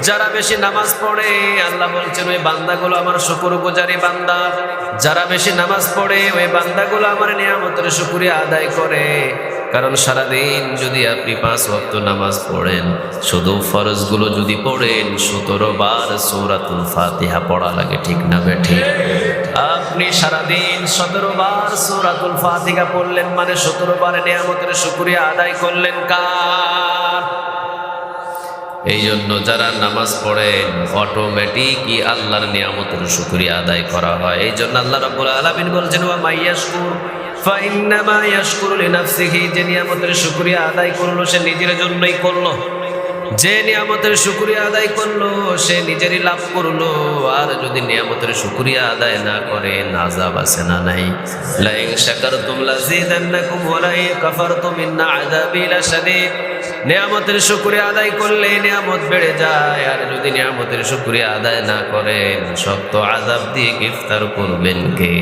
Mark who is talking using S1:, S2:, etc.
S1: যারা বেশি নামাজ পড়ে আল্লাহ বলছেন ওই বান্দাগুলো আমার শুকরগুজারি বান্দা। যারা বেশি নামাজ পড়ে ওই বান্দাগুলো আমার নিয়ামতের শুকরিয়া আদায় করে। কারণ সারাদিন যদি আপনি 5 ওয়াক্ত নামাজ পড়েন, শুধু ফরজগুলো যদি পড়েন 17 বার সূরাতুল ফাতিহা পড়া লাগে, ঠিক না বেঠিক? আপনি সারাদিন 17 বার সূরাতুল ফাতিহা পড়লেন মানে 17 বার নিয়ামতের শুকরিয়া আদায় করলেন কার? এই জন্য যারা নামাজ পড়েন অটোমেটিকই আল্লাহর নিয়ামতের শুকরিয়া আদায় করা হয়। এই জন্য আল্লাহ রাব্বুল আলামিন বলছেন ওয়া মাইয়াশকুর ফাইন্নামা ইয়াশকুরু লিনাফসিহি, যে নিয়ামতের শুকরিয়া আদায় করলো সে নিজের জন্যই করলো। যে নিয়ামতের শুকরিয়া আদায় করলো সে নিজেরই লাভ করলো। আর যদি নিয়ামতের শুকরিয়া আদায় না করে আযাব আছে না নাই? লা ইন শাকারতুম লাযীদান্নাকুম ওয়া লা ইন কাফারতুম ইন্না আযাবি লাশাদীদ। নিয়ামতের শুকরিয়া আদায় করলে নিয়ামত বেড়ে যায়, আর যদি নিয়ামতের শুকরিয়া আদায় না করেন শক্ত আযাব দিয়ে গ্রেফতার করবেন কে?